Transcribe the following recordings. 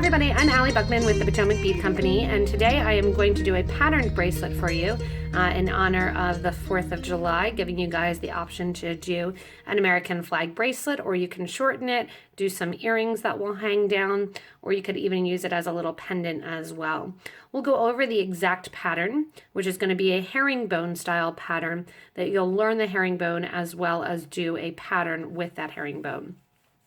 everybody, I'm Allie Buckman with the Potomac Bead Company, and today I am going to do a patterned bracelet for you in honor of the 4th of July, giving you guys the option to do an American flag bracelet, or you can shorten it, do some earrings that will hang down, or you could even use it as a little pendant as well. We'll go over the exact pattern, which is going to be a herringbone style pattern that you'll learn the herringbone as well as do a pattern with that herringbone.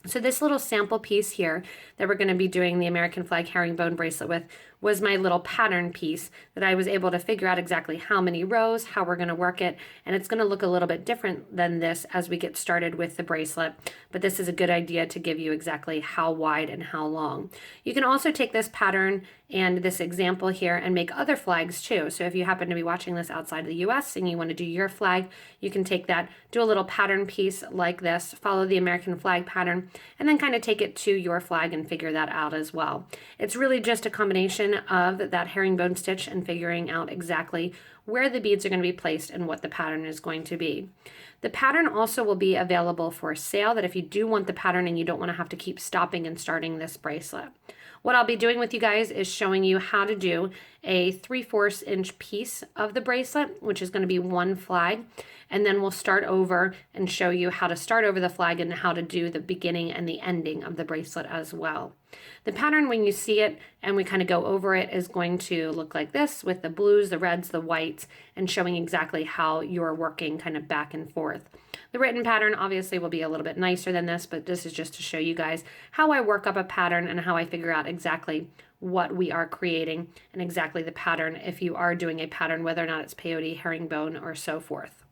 So this little sample piece here that we're going to be doing the American flag herringbone bracelet with was my little pattern piece that I was able to figure out exactly how many rows, how we're going to work it, and it's going to look a little bit different than this as we get started with the bracelet, but this is a good idea to give you exactly how wide and how long. You can also take this pattern and this example here and make other flags too. So if you happen to be watching this outside the US and you want to do your flag, you can take that, do a little pattern piece like this, follow the American flag pattern, and then kind of take it to your flag and figure that out as well. It's really just a combination of that herringbone stitch and figuring out exactly where the beads are going to be placed and what the pattern is going to be. The pattern also will be available for sale, that if you do want the pattern and you don't want to have to keep stopping and starting this bracelet. What I'll be doing with you guys is showing you how to do a 3/4 inch piece of the bracelet, which is going to be one flag, and then we'll start over and show you how to start over the flag and how to do the beginning and the ending of the bracelet as well. The pattern, when you see it and we kind of go over it, is going to look like this with the blues, the reds, the whites, and showing exactly how you're working kind of back and forth. The written pattern obviously will be a little bit nicer than this, but this is just to show you guys how I work up a pattern and how I figure out exactly what we are creating and exactly the pattern if you are doing a pattern, whether or not it's peyote, herringbone, or so forth.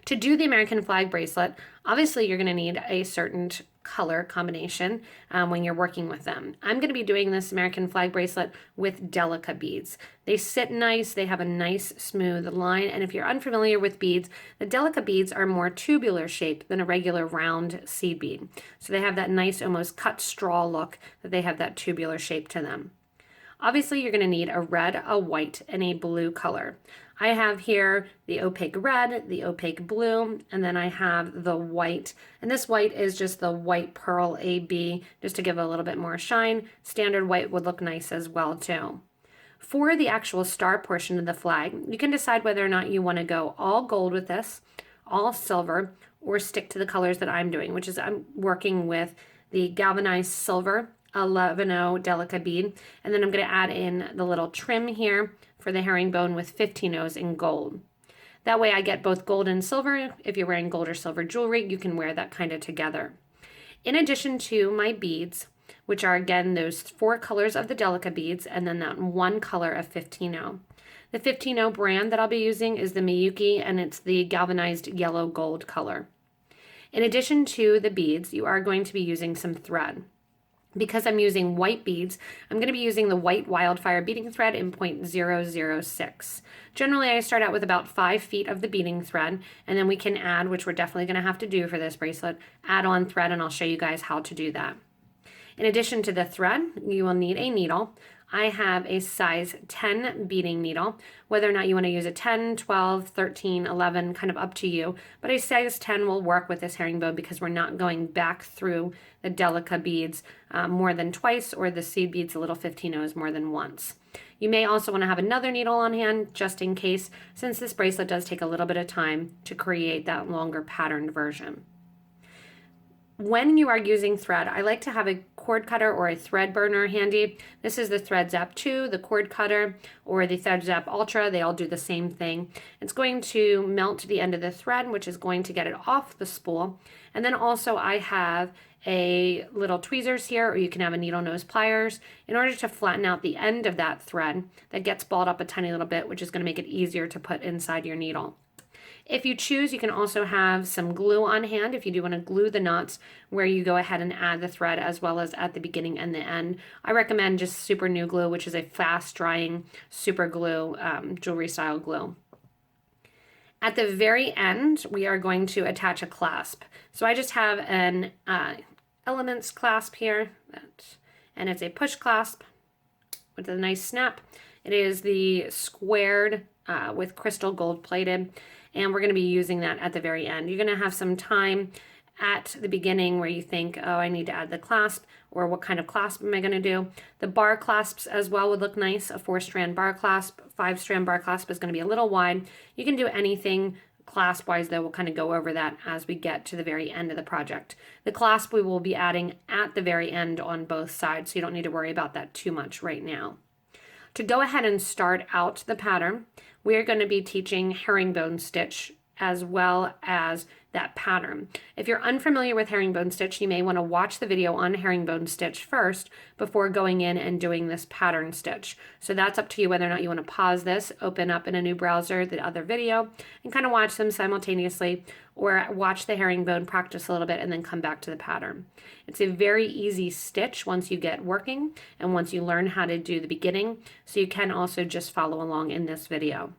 To do the American flag bracelet, obviously you're going to need a certain color combination when you're working with them. I'm going to be doing this American flag bracelet with Delica beads. They sit nice, they have a nice smooth line, and if you're unfamiliar with beads, the Delica beads are more tubular shaped than a regular round seed bead. So they have that nice almost cut straw look, that they have that tubular shape to them. Obviously, you're going to need a red, a white, and a blue color. I have here the opaque red, the opaque blue, and then I have the white. And this white is just the white pearl AB, just to give it a little bit more shine. Standard white would look nice as well too. For the actual star portion of the flag, you can decide whether or not you want to go all gold with this, all silver, or stick to the colors that I'm doing, which is I'm working with the galvanized silver 11-0 Delica bead, and then I'm going to add in the little trim here for the herringbone with 15-0s in gold. That way I get both gold and silver. If you're wearing gold or silver jewelry, you can wear that kind of together. In addition to my beads, which are again those 4 colors of the Delica beads and then that one color of 15-0. The 15-0 brand that I'll be using is the Miyuki, and it's the galvanized yellow gold color. In addition to the beads, you are going to be using some thread. Because I'm using white beads, I'm going to be using the white Wildfire beading thread in 0.006. Generally, I start out with about 5 feet of the beading thread, and then we can add, which we're definitely going to have to do for this bracelet, add on thread, and I'll show you guys how to do that. In addition to the thread, you will need a needle. I have a size 10 beading needle. Whether or not you want to use a 10, 12, 13, 11, kind of up to you, but a size 10 will work with this herringbone because we're not going back through the Delica beads more than twice, or the seed beads, the little 15-0s, more than once. You may also want to have another needle on hand just in case, since this bracelet does take a little bit of time to create that longer patterned version. When you are using thread, I like to have a cord cutter or a thread burner handy. This is the Thread Zap 2, the cord cutter, or the Thread Zap Ultra. They all do the same thing. It's going to melt the end of the thread, which is going to get it off the spool. And then also I have a little tweezers here, or you can have a needle nose pliers, in order to flatten out the end of that thread that gets balled up a tiny little bit, which is going to make it easier to put inside your needle. If you choose, you can also have some glue on hand if you do want to glue the knots, where you go ahead and add the thread as well as at the beginning and the end. I recommend just Super New Glue, which is a fast drying super glue, jewelry style glue. At the very end, we are going to attach a clasp. So I just have an Elements clasp here, and it's a push clasp with a nice snap. It is the squared with crystal gold plated, and we're going to be using that at the very end. You're going to have some time at the beginning where you think, oh, I need to add the clasp, or what kind of clasp am I going to do. The bar clasps as well would look nice. A 4-strand bar clasp, 5-strand bar clasp is going to be a little wide. You can do anything clasp wise, though. We'll kind of go over that as we get to the very end of the project. The clasp we will be adding at the very end on both sides, so you don't need to worry about that too much right now. To go ahead and start out the pattern, we're going to be teaching herringbone stitch as well as that pattern. If you're unfamiliar with herringbone stitch, you may want to watch the video on herringbone stitch first before going in and doing this pattern stitch. So that's up to you whether or not you want to pause this, open up in a new browser the other video, and kind of watch them simultaneously, or watch the herringbone, practice a little bit, and then come back to the pattern. It's a very easy stitch once you get working and once you learn how to do the beginning, so you can also just follow along in this video.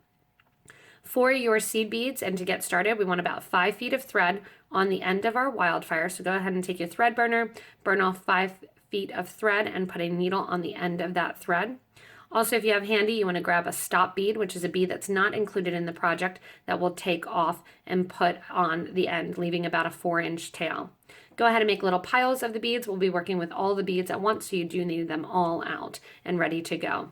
For your seed beads and to get started, we want about 5 feet of thread on the end of our Wildfire. So go ahead and take your thread burner, burn off 5 feet of thread and put a needle on the end of that thread. Also, if you have handy, you want to grab a stop bead, which is a bead that's not included in the project that we'll take off and put on the end, leaving about a 4-inch tail. Go ahead and make little piles of the beads. We'll be working with all the beads at once, so you do need them all out and ready to go.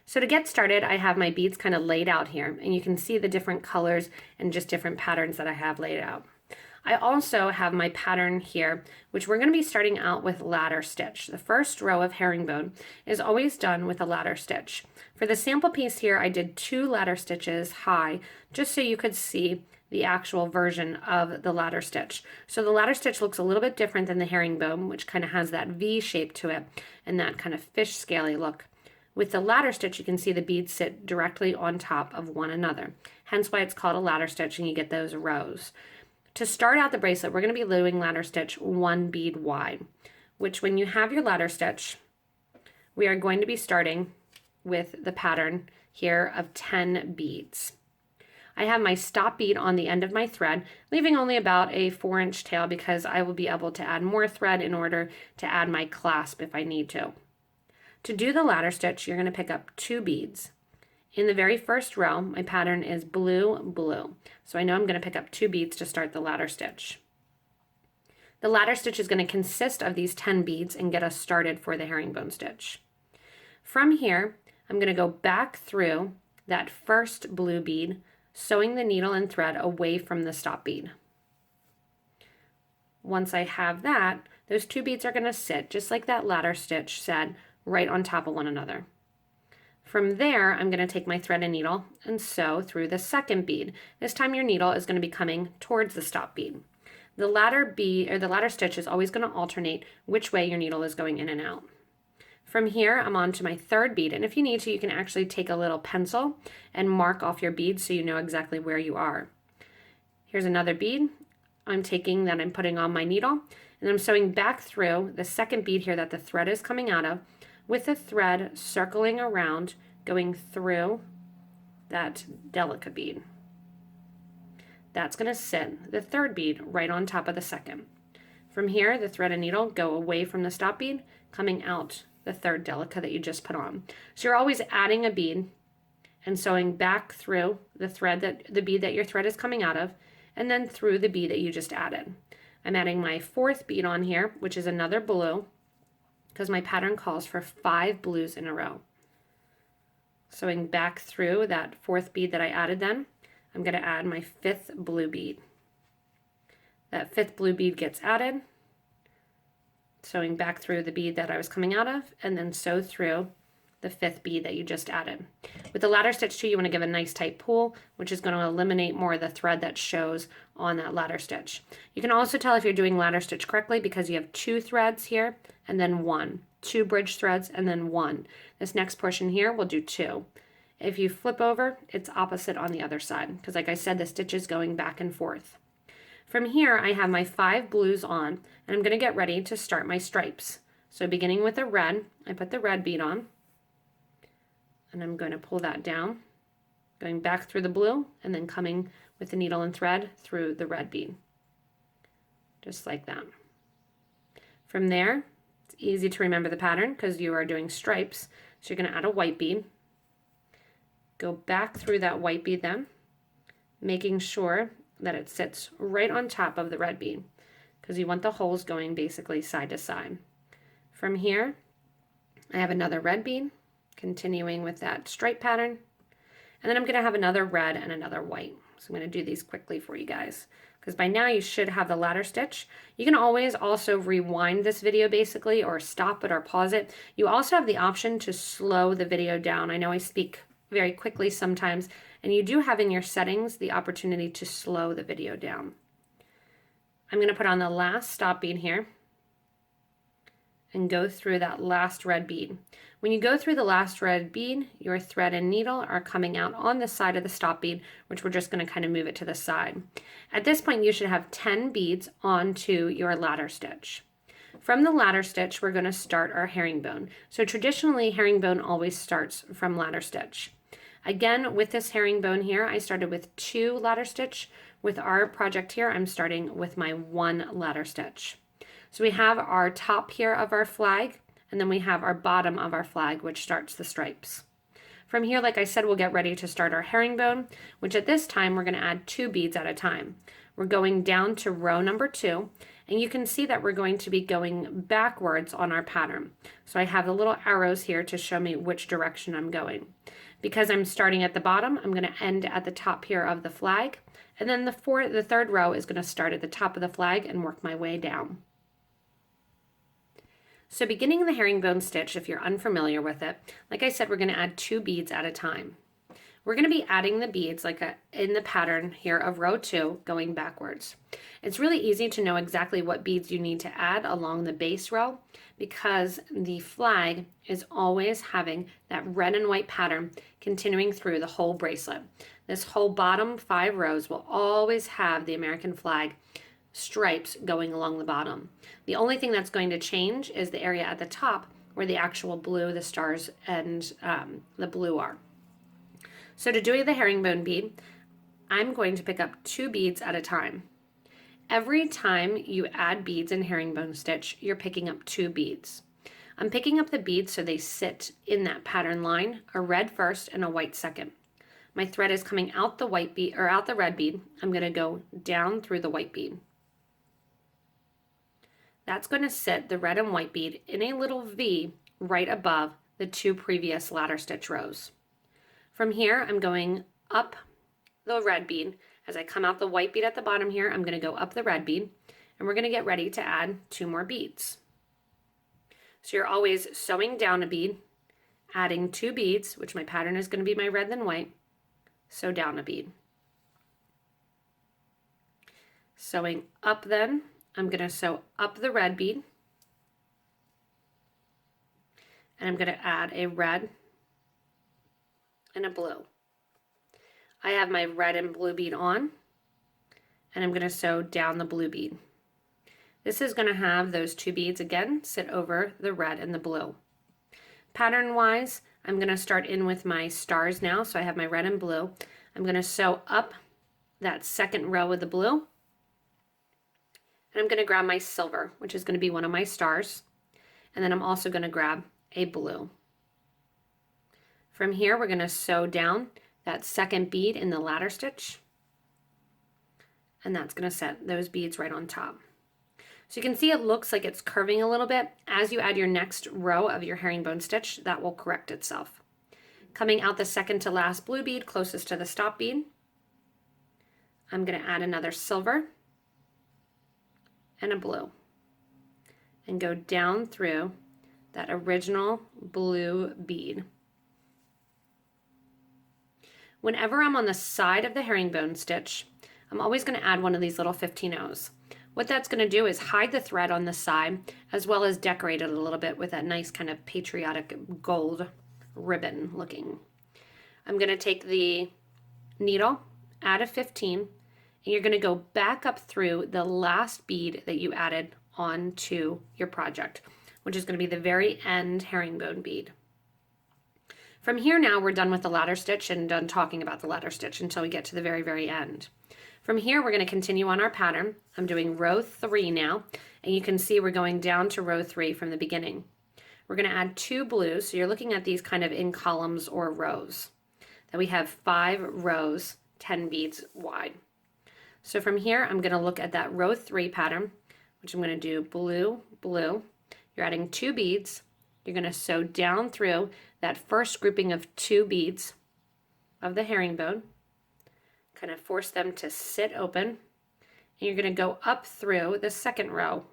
So to get started, I have my beads kind of laid out here, and you can see the different colors and just different patterns that I have laid out. I also have my pattern here, which we're going to be starting out with ladder stitch. The first row of herringbone is always done with a ladder stitch. For the sample piece here, I did 2 ladder stitches high, just so you could see the actual version of the ladder stitch. So the ladder stitch looks a little bit different than the herringbone, which kind of has that V shape to it and that kind of fish scaly look. With the ladder stitch, you can see the beads sit directly on top of one another, hence why it's called a ladder stitch and you get those rows. To start out the bracelet, we're going to be doing ladder stitch 1 bead wide, which when you have your ladder stitch, we are going to be starting with the pattern here of 10 beads. I have my stop bead on the end of my thread, leaving only about a 4-inch tail because I will be able to add more thread in order to add my clasp if I need to. To do the ladder stitch, you're going to pick up 2 beads. In the very first row, my pattern is blue, blue. So I know I'm going to pick up 2 beads to start the ladder stitch. The ladder stitch is going to consist of these 10 beads and get us started for the herringbone stitch. From here, I'm going to go back through that first blue bead, sewing the needle and thread away from the stop bead. Once I have that, those 2 beads are going to sit, just like that ladder stitch said, right on top of one another. From there, I'm going to take my thread and needle and sew through the second bead. This time your needle is going to be coming towards the stop bead. The ladder bead or the ladder stitch is always going to alternate which way your needle is going in and out. From here, I'm on to my third bead, and if you need to, you can actually take a little pencil and mark off your beads so you know exactly where you are. Here's another bead I'm taking that I'm putting on my needle, and I'm sewing back through the second bead here that the thread is coming out of, with the thread circling around, going through that Delica bead. That's going to sit the third bead right on top of the second. From here, the thread and needle go away from the stop bead, coming out the third Delica that you just put on. So you're always adding a bead and sewing back through the bead that your thread is coming out of, and then through the bead that you just added. I'm adding my 4th bead on here, which is another blue, because my pattern calls for 5 blues in a row. Sewing back through that 4th bead that I added then, I'm going to add my 5th blue bead. That 5th blue bead gets added, sewing back through the bead that I was coming out of, and then sew through the 5th bead that you just added. With the ladder stitch too, you want to give a nice tight pull, which is going to eliminate more of the thread that shows on that ladder stitch. You can also tell if you're doing ladder stitch correctly because you have 2 threads here and then 1, 2 bridge threads and then 1. This next portion here we'll do 2. If you flip over, it's opposite on the other side because, like I said, the stitch is going back and forth. From here, I have my 5 blues on, and I'm going to get ready to start my stripes. So beginning with a red, I put the red bead on, and I'm going to pull that down, going back through the blue, and then coming with the needle and thread through the red bead, just like that. From there, it's easy to remember the pattern because you are doing stripes, so you're going to add a white bead, go back through that white bead then, making sure that it sits right on top of the red bead, because you want the holes going basically side to side. From here, I have another red bead, continuing with that stripe pattern, and then I'm going to have another red and another white. So I'm going to do these quickly for you guys, because by now you should have the ladder stitch. You can always also rewind this video basically, or stop it or pause it. You also have the option to slow the video down. I know I speak very quickly sometimes, and you do have in your settings the opportunity to slow the video down. I'm going to put on the last stop bead here and go through that last red bead. When you go through the last red bead, your thread and needle are coming out on the side of the stop bead, which we're just going to kind of move it to the side. At this point, you should have 10 beads onto your ladder stitch. From the ladder stitch, we're going to start our herringbone. So traditionally, herringbone always starts from ladder stitch. Again, with this herringbone here, I started with 2 ladder stitch. With our project here, I'm starting with my 1 ladder stitch. So we have our top here of our flag, and then we have our bottom of our flag, which starts the stripes. From here, like I said, we'll get ready to start our herringbone, which at this time, we're going to add 2 beads at a time. We're going down to row number 2, and you can see that we're going to be going backwards on our pattern. So I have the little arrows here to show me which direction I'm going. Because I'm starting at the bottom, I'm going to end at the top here of the flag, and then the 3rd row is going to start at the top of the flag and work my way down. So beginning the herringbone stitch, if you're unfamiliar with it, like I said, we're going to add 2 beads at a time. We're going to be adding the beads in the pattern here of row 2 going backwards. It's really easy to know exactly what beads you need to add along the base row, because the flag is always having that red and white pattern continuing through the whole bracelet. This whole bottom 5 rows will always have the American flag stripes going along the bottom. The only thing that's going to change is the area at the top where the actual blue, the stars, and the blue are. So to do the herringbone bead, I'm going to pick up 2 beads at a time. Every time you add beads in herringbone stitch, you're picking up 2 beads. I'm picking up the beads so they sit in that pattern line, a red first and a white second. My thread is coming out the white bead, or out the red bead. I'm going to go down through the white bead. That's going to sit the red and white bead in a little V right above the 2 previous ladder stitch rows. From here, I'm going up the red bead. As I come out the white bead at the bottom here, I'm going to go up the red bead, and we're going to get ready to add 2 more beads. So you're always sewing down a bead, adding 2 beads, which my pattern is going to be my red then white, sew down a bead. Sewing up then, I'm going to sew up the red bead, and I'm going to add a red and a blue. I have my red and blue bead on, and I'm going to sew down the blue bead. This is going to have those 2 beads again sit over the red and the blue. Pattern wise, I'm going to start in with my stars now, so I have my red and blue. I'm going to sew up that 2nd row of the blue, and I'm going to grab my silver, which is going to be one of my stars, and then I'm also going to grab a blue. From here, we're going to sew down that 2nd bead in the ladder stitch, and that's going to set those beads right on top. So you can see it looks like it's curving a little bit. As you add your next row of your herringbone stitch, that will correct itself. Coming out the 2nd to last blue bead closest to the stop bead, I'm going to add another silver and a blue, and go down through that original blue bead. Whenever I'm on the side of the herringbone stitch, I'm always going to add one of these little 15-0s. What that's going to do is hide the thread on the side, as well as decorate it a little bit with that nice kind of patriotic gold ribbon looking. I'm going to take the needle, add a 15, and you're going to go back up through the last bead that you added onto your project, which is going to be the very end herringbone bead. From here now, we're done with the ladder stitch and done talking about the ladder stitch until we get to the very, very end. From here, we're going to continue on our pattern. I'm doing row 3 now, and you can see we're going down to row 3 from the beginning. We're going to add 2 blues, so you're looking at these kind of in columns or rows. Then we have 5 rows, 10 beads wide. So from here, I'm going to look at that row 3 pattern, which I'm going to do blue, blue. You're adding 2 beads. You're going to sew down through that first grouping of 2 beads of the herringbone, kind of force them to sit open, and you're going to go up through the second row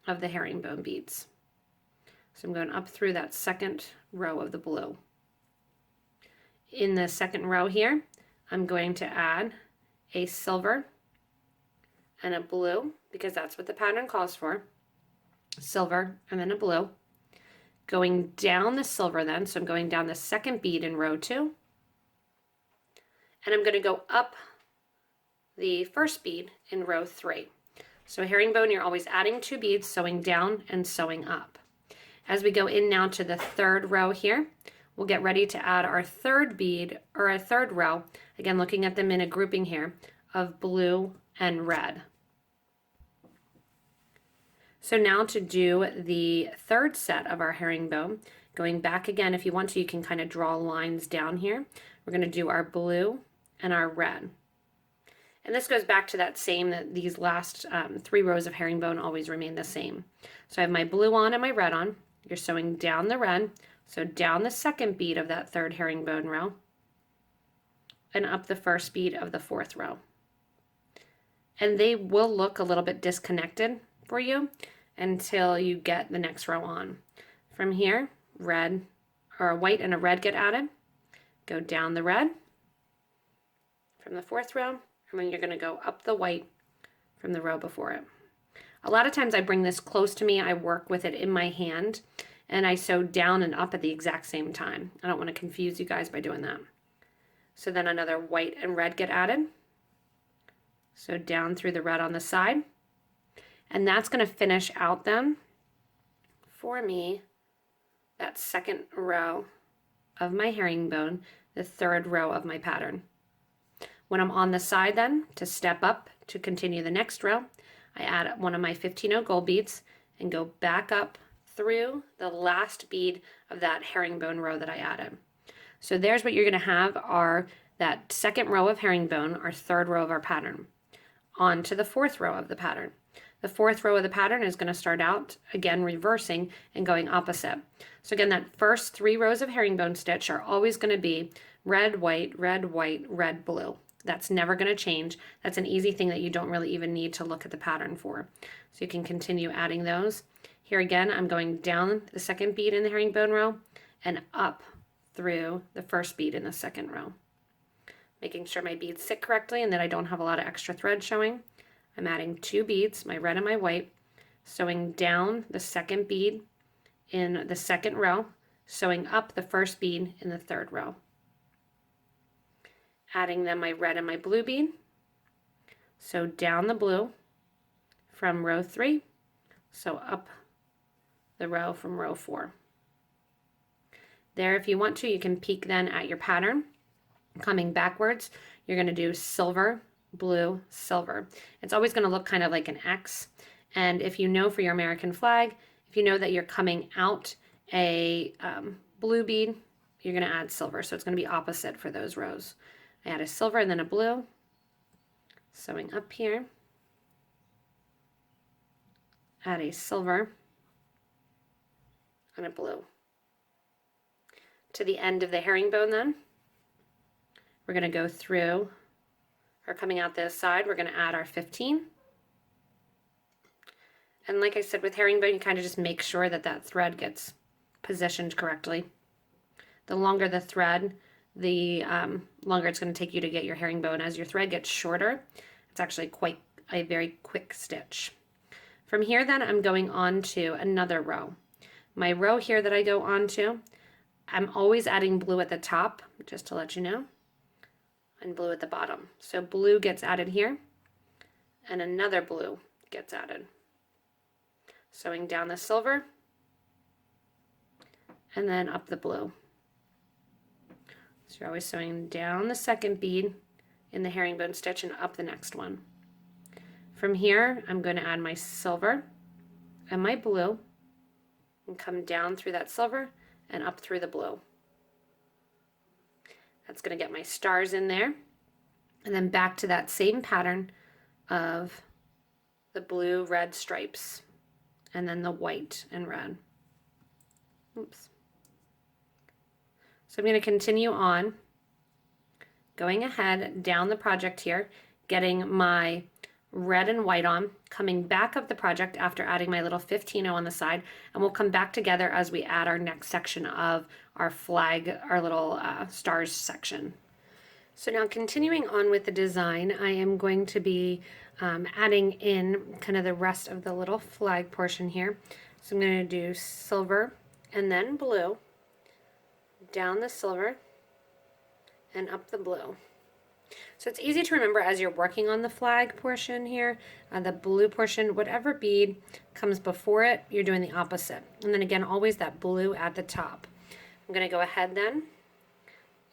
of the herringbone beads. So I'm going up through that second row of the blue. In the second row here, I'm going to add a silver and a blue, because that's what the pattern calls for. Silver and then a blue. Going down the silver then, so I'm going down the second bead in row 2. And I'm going to go up the first bead in row 3. So herringbone, you're always adding 2 beads, sewing down and sewing up. As we go in now to the third row here, we'll get ready to add our third bead, or our third row, again looking at them in a grouping here, of blue and red. So now to do the third set of our herringbone, going back again, if you want to, you can kind of draw lines down here. We're going to do our blue and our red. And this goes back to that same, that these last 3 rows of herringbone always remain the same. So I have my blue on and my red on. You're sewing down the red, so down the second bead of that third herringbone row, and up the first bead of the fourth row. And they will look a little bit disconnected for you until you get the next row on. From here, red, or a white and a red get added. Go down the red from the fourth row, and then you're going to go up the white from the row before it. A lot of times I bring this close to me, I work with it in my hand, and I sew down and up at the exact same time. I don't want to confuse you guys by doing that. So then another white and red get added. So down through the red on the side. And that's going to finish out then for me that second row of my herringbone, the third row of my pattern. When I'm on the side then, to step up to continue the next row, I add one of my 15-0 gold beads and go back up through the last bead of that herringbone row that I added. So there's what you're going to have, are that second row of herringbone, our third row of our pattern. On to the fourth row of the pattern. The fourth row of the pattern is going to start out, again, reversing and going opposite. So again, that first 3 rows of herringbone stitch are always going to be red, white, red, blue. That's never going to change. That's an easy thing that you don't really even need to look at the pattern for. So you can continue adding those. Here again, I'm going down the second bead in the herringbone row and up through the first bead in the second row. Making sure my beads sit correctly and that I don't have a lot of extra thread showing. I'm adding 2 beads, my red and my white, sewing down the second bead in the second row, sewing up the first bead in the third row. Adding then my red and my blue bead, sew down the blue from row 3, sew up the row from row 4. There, if you want to, you can peek then at your pattern. Coming backwards, you're going to do silver, blue, silver. It's always going to look kind of like an X. And if you know for your American flag, if you know that you're coming out a blue bead, you're going to add silver. So it's going to be opposite for those rows. I add a silver and then a blue, sewing up here, add a silver and a blue. To the end of the herringbone then, we're going to go through, or coming out this side, we're going to add our 15. And like I said, with herringbone, you kind of just make sure that that thread gets positioned correctly. The longer the thread, the longer it's going to take you to get your herringbone. As your thread gets shorter, it's actually quite a very quick stitch. From here then, I'm going on to another row. My row here that I go on to, I'm always adding blue at the top, just to let you know, and blue at the bottom. So blue gets added here, and another blue gets added. Sewing down the silver, and then up the blue. So you're always sewing down the second bead in the herringbone stitch and up the next one. From here, I'm going to add my silver and my blue and come down through that silver and up through the blue. That's going to get my stars in there. And then back to that same pattern of the blue, red stripes, and then the white and red. Oops. So I'm going to continue on, going ahead down the project here, getting my red and white on, coming back up the project after adding my little 15-0 on the side, and we'll come back together as we add our next section of our flag, our little stars section. So now continuing on with the design, I am going to be adding in kind of the rest of the little flag portion here. So I'm going to do silver and then blue, down the silver and up the blue. So it's easy to remember as you're working on the flag portion here, the blue portion, whatever bead comes before it, you're doing the opposite. And then again, always that blue at the top. I'm going to go ahead then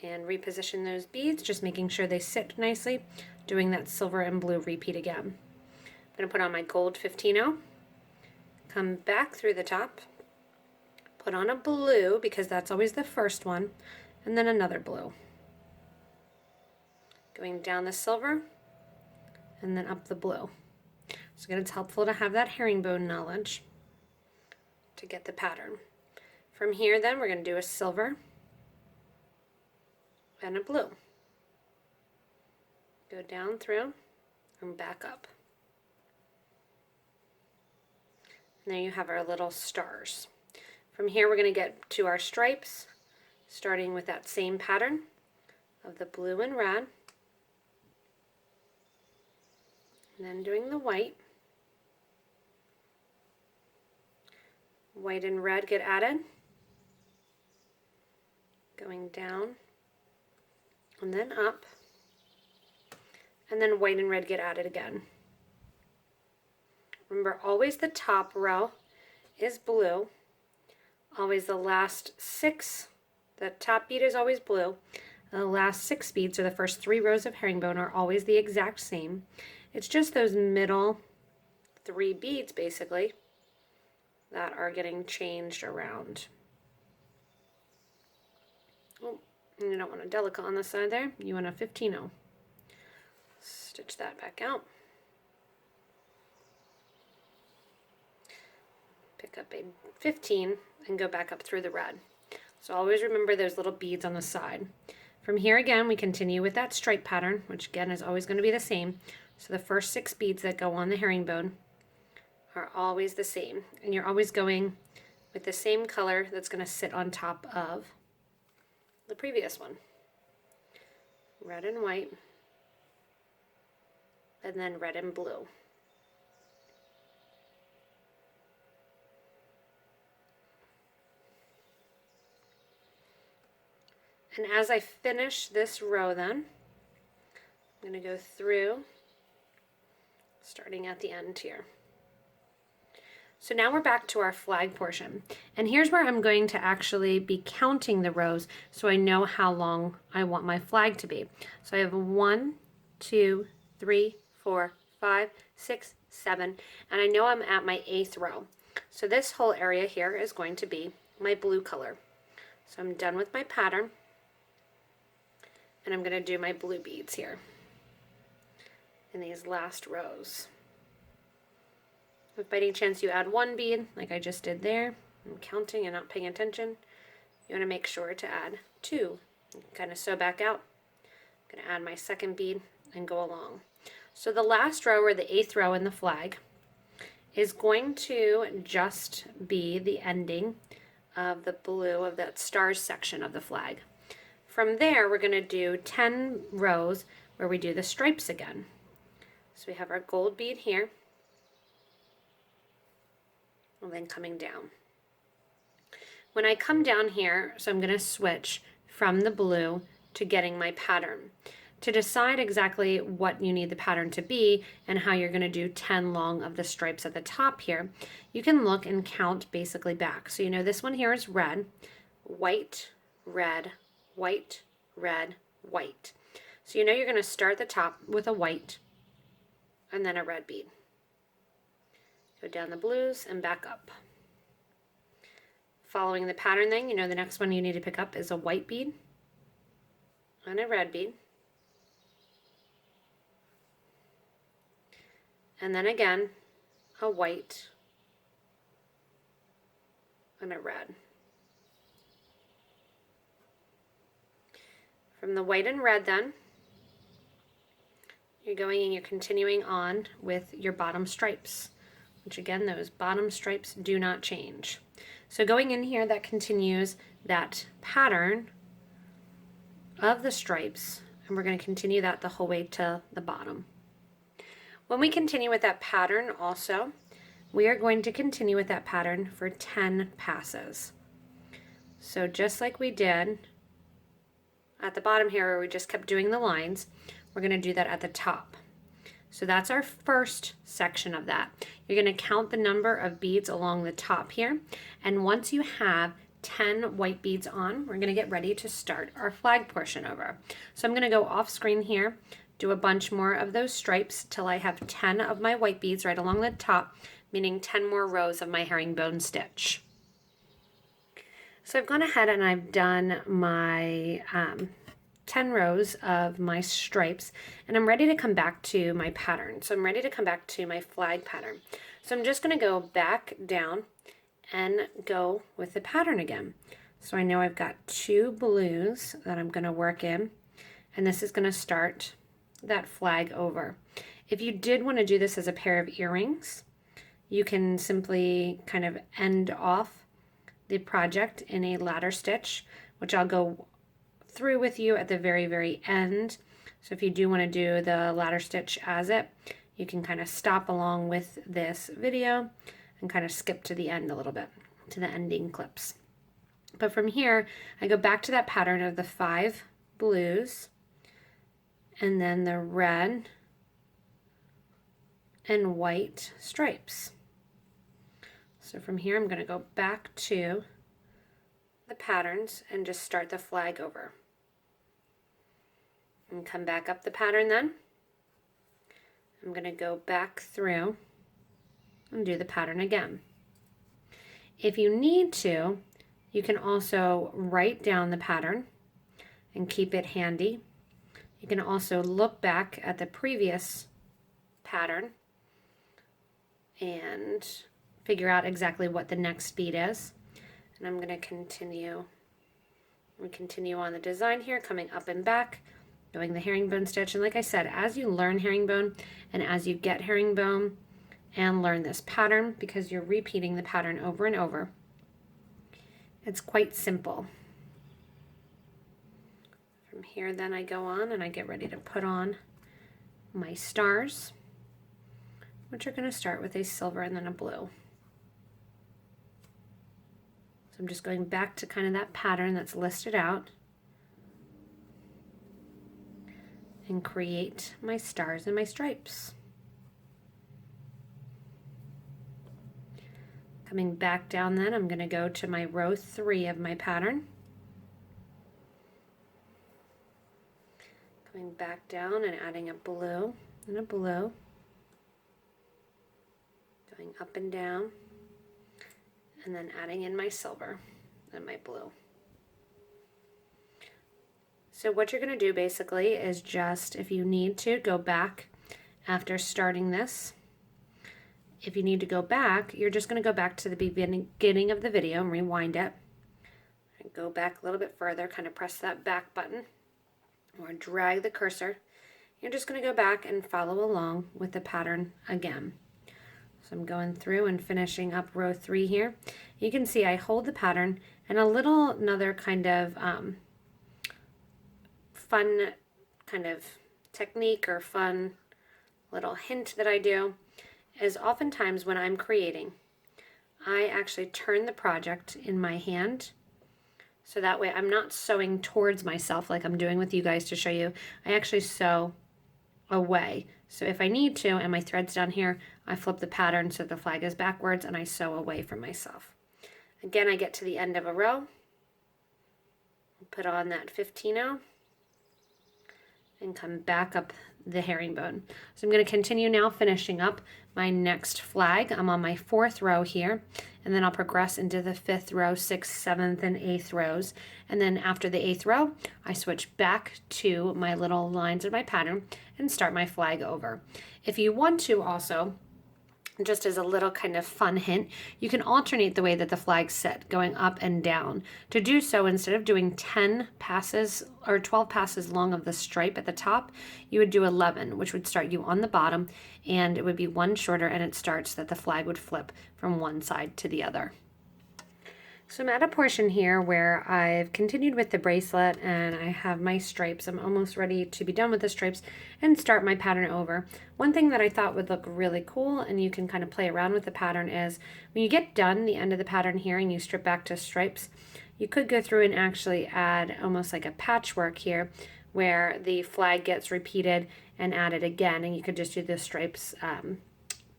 and reposition those beads, just making sure they sit nicely, doing that silver and blue repeat again. I'm going to put on my gold 15-0, come back through the top, put on a blue because that's always the first one, and then another blue. Going down the silver and then up the blue. So again, it's helpful to have that herringbone knowledge to get the pattern. From here then we're going to do a silver and a blue. Go down through and back up. And there you have our little stars. From here we're going to get to our stripes, starting with that same pattern of the blue and red, and then doing the white. White and red get added, going down and then up, and then white and red get added again. Remember, always the top row is blue, always the last 6, the top bead is always blue, the last 6 beads, or the first 3 rows of herringbone, are always the exact same. It's just those middle 3 beads basically that are getting changed around. Oh, you don't want a Delica on the side there, you want a 15-0. Stitch that back out. Pick up a 15 and go back up through the red. So always remember those little beads on the side. From here again, we continue with that stripe pattern, which again is always going to be the same. So the first 6 beads that go on the herringbone are always the same. And you're always going with the same color that's going to sit on top of the previous one. Red and white, and then red and blue. And as I finish this row then, I'm going to go through, starting at the end here. So now we're back to our flag portion. And here's where I'm going to actually be counting the rows so I know how long I want my flag to be. So I have 1, 2, 3, 4, 5, 6, 7, and I know I'm at my 8th row. So this whole area here is going to be my blue color. So I'm done with my pattern, and I'm going to do my blue beads here in these last rows. If by any chance you add 1 bead, like I just did there, I'm counting and not paying attention, you want to make sure to add 2. Kind of sew back out. I'm going to add my 2nd bead and go along. So the last row, or the 8th row in the flag, is going to just be the ending of the blue of that stars section of the flag. From there, we're going to do 10 rows where we do the stripes again. So we have our gold bead here, and then coming down. When I come down here, so I'm going to switch from the blue to getting my pattern. To decide exactly what you need the pattern to be and how you're going to do 10 long of the stripes at the top here, you can look and count basically back. So you know this one here is red, white, red, white, red, white. So you know you're going to start at the top with a white and then a red bead. Go down the blues and back up. Following the pattern then, you know the next one you need to pick up is a white bead and a red bead. and then again a white and a red. From the white and red then, you're going and you're continuing on with your bottom stripes, which again, those bottom stripes do not change. So going in here, that continues that pattern of the stripes, and we're going to continue that the whole way to the bottom. When we continue with that pattern also, we are going to continue with that pattern for 10 passes. So just like we did at the bottom here where we just kept doing the lines, we're going to do that at the top. So that's our first section of that. You're going to count the number of beads along the top here, and once you have 10 white beads on, we're going to get ready to start our flag portion over. So I'm going to go off screen here, do a bunch more of those stripes till I have 10 of my white beads right along the top, meaning 10 more rows of my herringbone stitch. So I've gone ahead and I've done my 10 rows of my stripes, and I'm ready to come back to my pattern. So I'm ready to come back to my flag pattern. So I'm just going to go back down and go with the pattern again. So I know I've got 2 blues that I'm going to work in, and this is going to start that flag over. If you did want to do this as a pair of earrings, you can simply kind of end off the project in a ladder stitch, which I'll go through with you at the very, very end. So if you do want to do the ladder stitch as it, you can kind of stop along with this video and kind of skip to the end a little bit, to the ending clips. But from here, I go back to that pattern of the 5 blues and then the red and white stripes. So from here, I'm going to go back to the patterns and just start the flag over. And come back up the pattern then. I'm going to go back through and do the pattern again. If you need to, you can also write down the pattern and keep it handy. You can also look back at the previous pattern and figure out exactly what the next bead is. And I'm going to continue. We continue on the design here, coming up and back, doing the herringbone stitch. And like I said, as you learn herringbone and as you get herringbone and learn this pattern, because you're repeating the pattern over and over, it's quite simple. From here then I go on and I get ready to put on my stars, which are going to start with a silver and then a blue. So I'm just going back to kind of that pattern that's listed out and create my stars and my stripes. Coming back down then, I'm going to go to my row 3 of my pattern. Coming back down and adding a blue and a blue. Going up and down. And then adding in my silver and my blue. So what you're going to do basically is just, if you need to, go back after starting this. If you need to go back, you're just going to go back to the beginning of the video and rewind it. And go back a little bit further, kind of press that back button or drag the cursor. You're just going to go back and follow along with the pattern again. So I'm going through and finishing up row 3 here. You can see I hold the pattern, and another kind of fun kind of technique or fun little hint that I do is oftentimes when I'm creating, I actually turn the project in my hand, so that way I'm not sewing towards myself like I'm doing with you guys to show you. I actually sew away. So if I need to and my thread's down here, I flip the pattern so the flag is backwards and I sew away from myself. Again, I get to the end of a row, put on that 15-0, and come back up the herringbone. So I'm going to continue now finishing up my next flag. I'm on my 4th row here, and then I'll progress into the 5th row, 6th, 7th, and 8th rows. And then after the 8th row, I switch back to my little lines of my pattern and start my flag over. If you want to also, just as a little kind of fun hint, you can alternate the way that the flags sit, going up and down. To do so, instead of doing 10 passes or 12 passes long of the stripe at the top, you would do 11, which would start you on the bottom, and it would be one shorter, and it starts that the flag would flip from one side to the other. So I'm at a portion here where I've continued with the bracelet and I have my stripes. I'm almost ready to be done with the stripes and start my pattern over. One thing that I thought would look really cool, and you can kind of play around with the pattern, is when you get done the end of the pattern here and you strip back to stripes, you could go through and actually add almost like a patchwork here where the flag gets repeated and added again, and you could just do the stripes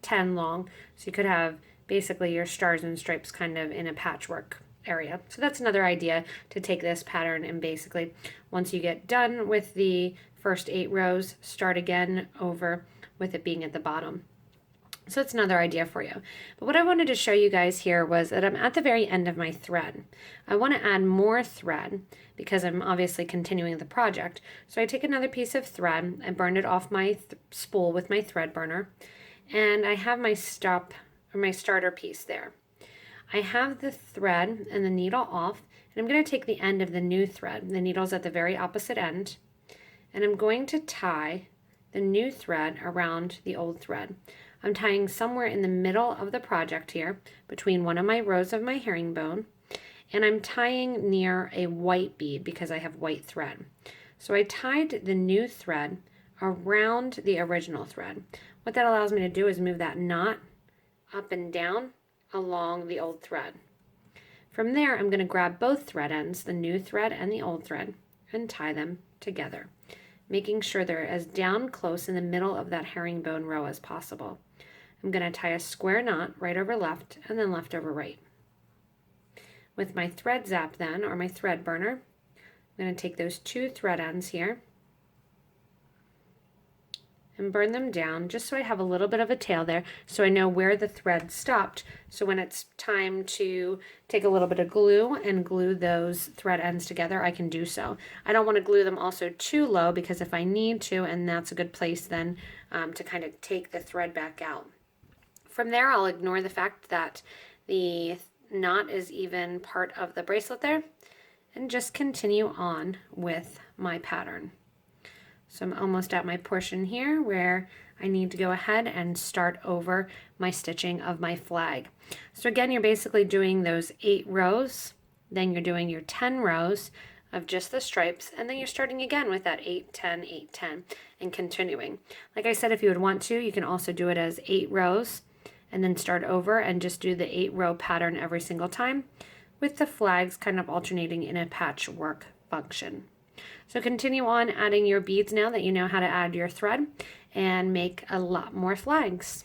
10 long. So you could have basically your stars and stripes kind of in a patchwork area. So that's another idea to take this pattern, and basically once you get done with the first 8 rows, start again over with it being at the bottom. So it's another idea for you. But what I wanted to show you guys here was that I'm at the very end of my thread. I want to add more thread because I'm obviously continuing the project. So I take another piece of thread, I burned it off my spool with my thread burner, and I have my starter piece there. I have the thread and the needle off, and I'm going to take the end of the new thread. The needle's at the very opposite end, and I'm going to tie the new thread around the old thread. I'm tying somewhere in the middle of the project here between one of my rows of my herringbone, and I'm tying near a white bead because I have white thread. So I tied the new thread around the original thread. What that allows me to do is move that knot up and down along the old thread. From there, I'm going to grab both thread ends, the new thread and the old thread, and tie them together, making sure they're as down close in the middle of that herringbone row as possible. I'm going to tie a square knot right over left and then left over right. With my thread zap then, or my thread burner, I'm going to take those 2 thread ends here and burn them down just so I have a little bit of a tail there, so I know where the thread stopped. So when it's time to take a little bit of glue and glue those thread ends together, I can do so. I don't want to glue them also too low, because if I need to, and that's a good place then to kind of take the thread back out. From there, I'll ignore the fact that the knot is even part of the bracelet there, and just continue on with my pattern. So I'm almost at my portion here where I need to go ahead and start over my stitching of my flag. So again, you're basically doing those 8 rows, then you're doing your 10 rows of just the stripes, and then you're starting again with that 8, 10, 8, 10, and continuing. Like I said, if you would want to, you can also do it as 8 rows and then start over and just do the 8-row pattern every single time, with the flags kind of alternating in a patchwork function. So continue on adding your beads now that you know how to add your thread, and make a lot more flags.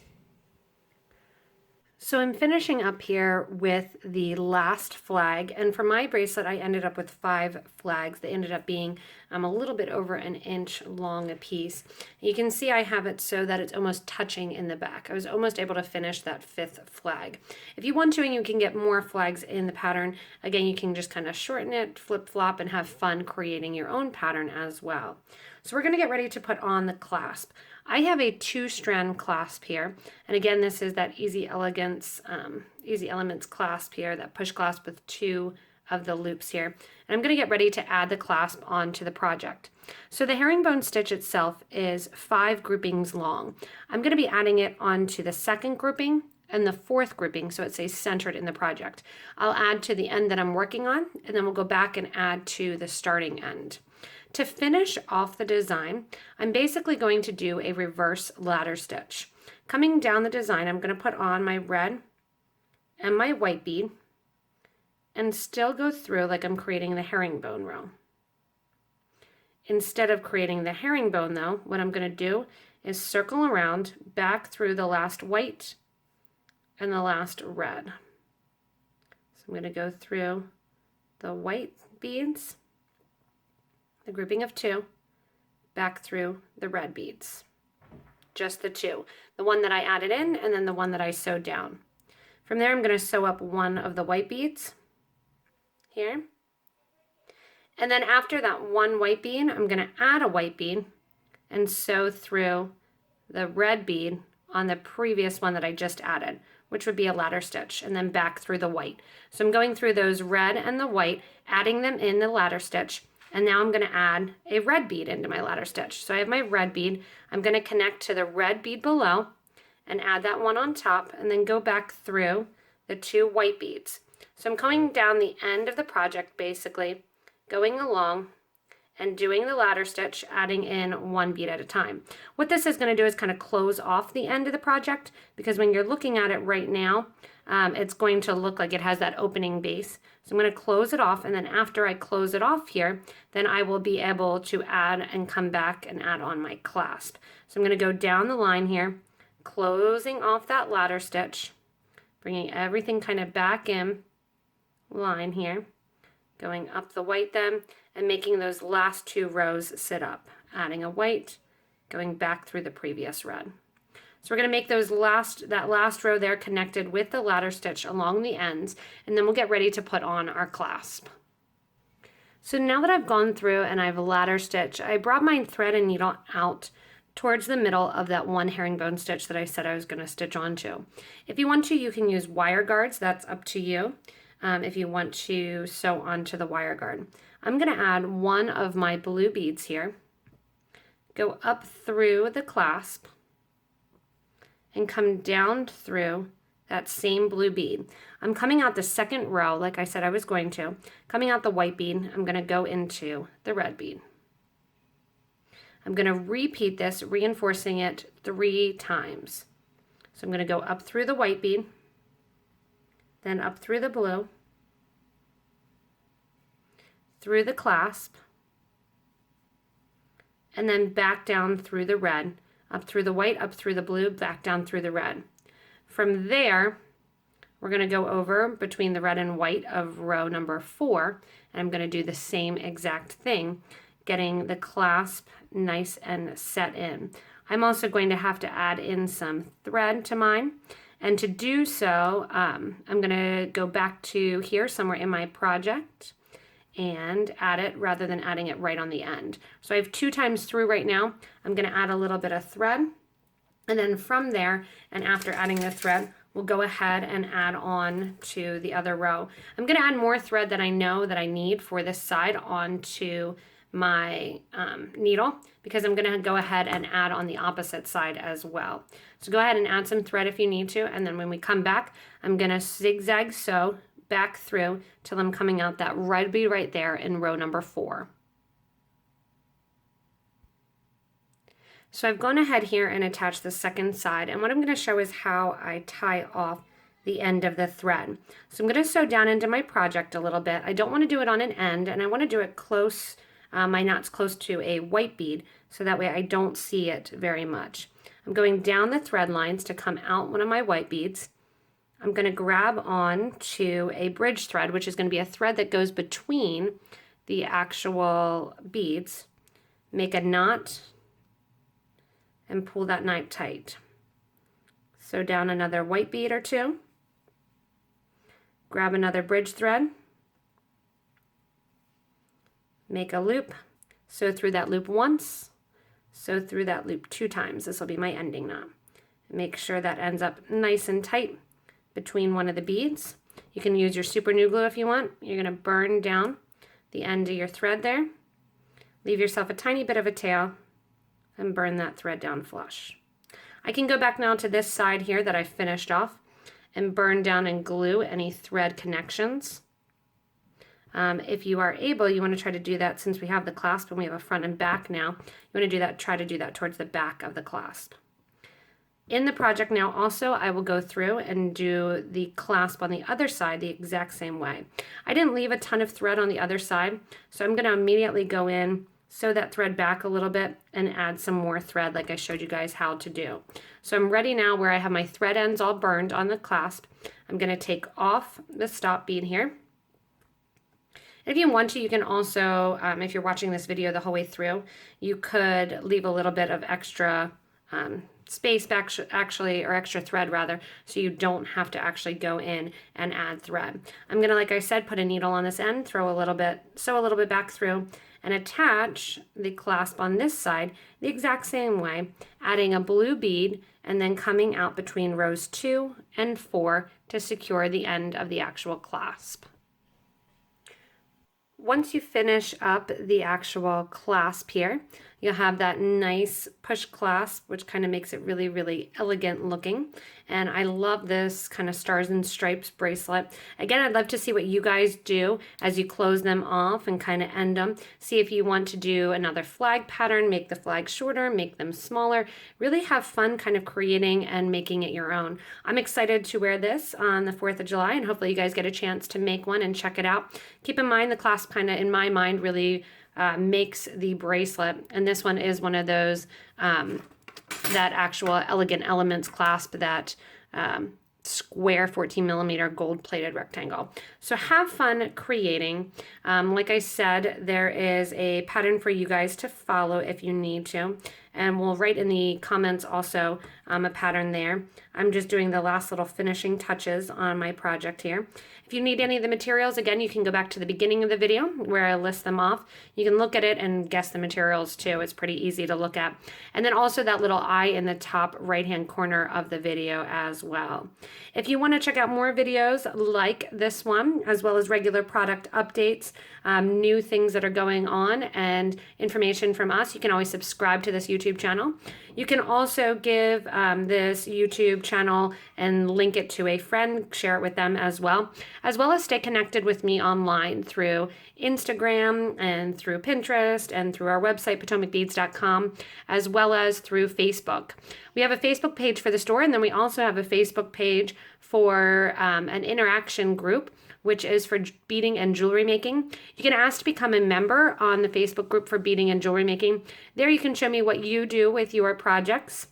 So I'm finishing up here with the last flag, and for my bracelet I ended up with 5 flags. They ended up being a little bit over an inch long a piece. You can see I have it so that it's almost touching in the back. I was almost able to finish that 5th flag. If you want to, and you can get more flags in the pattern, again you can just kind of shorten it, flip-flop, and have fun creating your own pattern as well. So we're going to get ready to put on the clasp. I have a 2-strand clasp here, and again this is that Easy Elements clasp here, that push clasp with 2 of the loops here. And I'm going to get ready to add the clasp onto the project. So the herringbone stitch itself is 5 groupings long. I'm going to be adding it onto the 2nd grouping and the 4th grouping, so it stays centered in the project. I'll add to the end that I'm working on, and then we'll go back and add to the starting end. To finish off the design, I'm basically going to do a reverse ladder stitch. Coming down the design, I'm going to put on my red and my white bead and still go through like I'm creating the herringbone row. Instead of creating the herringbone though, what I'm going to do is circle around back through the last white and the last red. So I'm going to go through the white beads, the grouping of 2, back through the red beads. Just the two, the one that I added in and then the one that I sewed down. From there, I'm going to sew up one of the white beads here. And then after that one white bead, I'm going to add a white bead and sew through the red bead on the previous one that I just added, which would be a ladder stitch, and then back through the white. So I'm going through those red and the white, adding them in the ladder stitch, and now I'm going to add a red bead into my ladder stitch. So I have my red bead. I'm going to connect to the red bead below and add that one on top, and then go back through the two white beads. So I'm coming down the end of the project, basically, going along and doing the ladder stitch, adding in one bead at a time. What this is going to do is kind of close off the end of the project, because when you're looking at it right now, it's going to look like it has that opening base. So I'm going to close it off, and then after I close it off here, then I will be able to add and come back and add on my clasp. So I'm going to go down the line here, closing off that ladder stitch, bringing everything kind of back in line here, going up the white then, and making those last two rows sit up, adding a white, going back through the previous red. So we're going to make that last row there connected with the ladder stitch along the ends, and then we'll get ready to put on our clasp. So now that I've gone through and I've ladder stitched, I brought my thread and needle out towards the middle of that one herringbone stitch that I said I was going to stitch onto. If you want to, you can use wire guards. That's up to you. If you want to sew onto the wire guard. I'm going to add one of my blue beads here, go up through the clasp, and come down through that same blue bead. I'm coming out the second row, like I said I was going to. Coming out the white bead, I'm going to go into the red bead. I'm going to repeat this, reinforcing it 3 times. So I'm going to go up through the white bead, then up through the blue, through the clasp, and then back down through the red, up through the white, up through the blue, back down through the red. From there, we're going to go over between the red and white of row number 4, and I'm going to do the same exact thing, getting the clasp nice and set in. I'm also going to have to add in some thread to mine, and to do so, I'm going to go back to here somewhere in my project and add it rather than adding it right on the end. So I have 2 times through right now. I'm going to add a little bit of thread, and then from there, and after adding the thread, we'll go ahead and add on to the other row. I'm going to add more thread that I know that I need for this side onto my needle, because I'm going to go ahead and add on the opposite side as well. So go ahead and add some thread if you need to, and then when we come back, I'm going to zigzag sew back through till I'm coming out that red bead right there in row number 4. So I've gone ahead here and attached the second side, and what I'm going to show is how I tie off the end of the thread. So I'm going to sew down into my project a little bit. I don't want to do it on an end, and I want to do it close, my knot's close to a white bead, so that way I don't see it very much. I'm going down the thread lines to come out one of my white beads. I'm going to grab on to a bridge thread, which is going to be a thread that goes between the actual beads. Make a knot and pull that knot tight. Sew down another white bead or 2. Grab another bridge thread. Make a loop. Sew through that loop once. Sew through that loop 2 times. This will be my ending knot. Make sure that ends up nice and tight between one of the beads. You can use your super glue if you want. You're going to burn down the end of your thread there. Leave yourself a tiny bit of a tail and burn that thread down flush. I can go back now to this side here that I finished off and burn down and glue any thread connections. If you are able, you want to try to do that, since we have the clasp and we have a front and back now, you want to do that, try to do that towards the back of the clasp. In the project now also, I will go through and do the clasp on the other side the exact same way. I didn't leave a ton of thread on the other side, so I'm going to immediately go in, sew that thread back a little bit, and add some more thread like I showed you guys how to do. So I'm ready now where I have my thread ends all burned on the clasp. I'm going to take off the stop bead here, If you want to, you can also, if you're watching this video the whole way through, you could leave a little bit of extra space back actually, or extra thread rather, so you don't have to actually go in and add thread. I'm gonna, like I said, put a needle on this end, sew a little bit back through, and attach the clasp on this side the exact same way, adding a blue bead and then coming out between rows 2 and 4 to secure the end of the actual clasp. Once you finish up the actual clasp here, you'll have that nice push clasp, which kind of makes it really, really elegant looking. And I love this kind of stars and stripes bracelet. Again, I'd love to see what you guys do as you close them off and kind of end them. See if you want to do another flag pattern, make the flag shorter, make them smaller. Really have fun kind of creating and making it your own. I'm excited to wear this on the 4th of July, and hopefully you guys get a chance to make one and check it out. Keep in mind the clasp kind of, in my mind, really makes the bracelet, and this one is one of those that actual Elegant Elements clasp, that square 14mm gold plated rectangle. So have fun creating. Like I said, there is a pattern for you guys to follow if you need to, and we'll write in the comments also a pattern there. I'm just doing the last little finishing touches on my project here. If you need any of the materials, again, you can go back to the beginning of the video where I list them off. You can look at it and guess the materials too. It's pretty easy to look at. And then also that little eye in the top right-hand corner of the video as well. If you want to check out more videos like this one, as well as regular product updates, new things that are going on, and information from us, you can always subscribe to this YouTube channel. You can also give this YouTube channel and link it to a friend, share it with them as well as stay connected with me online through Instagram and through Pinterest and through our website, PotomacBeads.com, as well as through Facebook. We have a Facebook page for the store, and then we also have a Facebook page for an interaction group, which is for beading and jewelry making. You can ask to become a member on the Facebook group for beading and jewelry making. There you can show me what you do with your projects.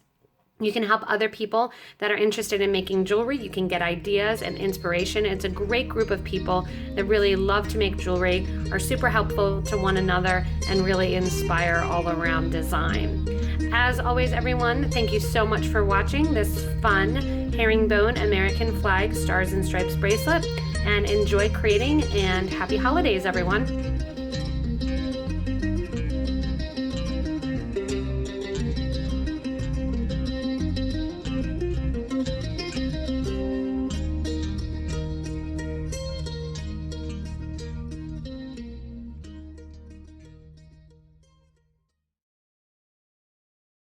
You can help other people that are interested in making jewelry. You can get ideas and inspiration. It's a great group of people that really love to make jewelry, are super helpful to one another, and really inspire all around design. As always, everyone, thank you so much for watching this fun herringbone American flag stars and stripes bracelet, and enjoy creating, and happy holidays, everyone.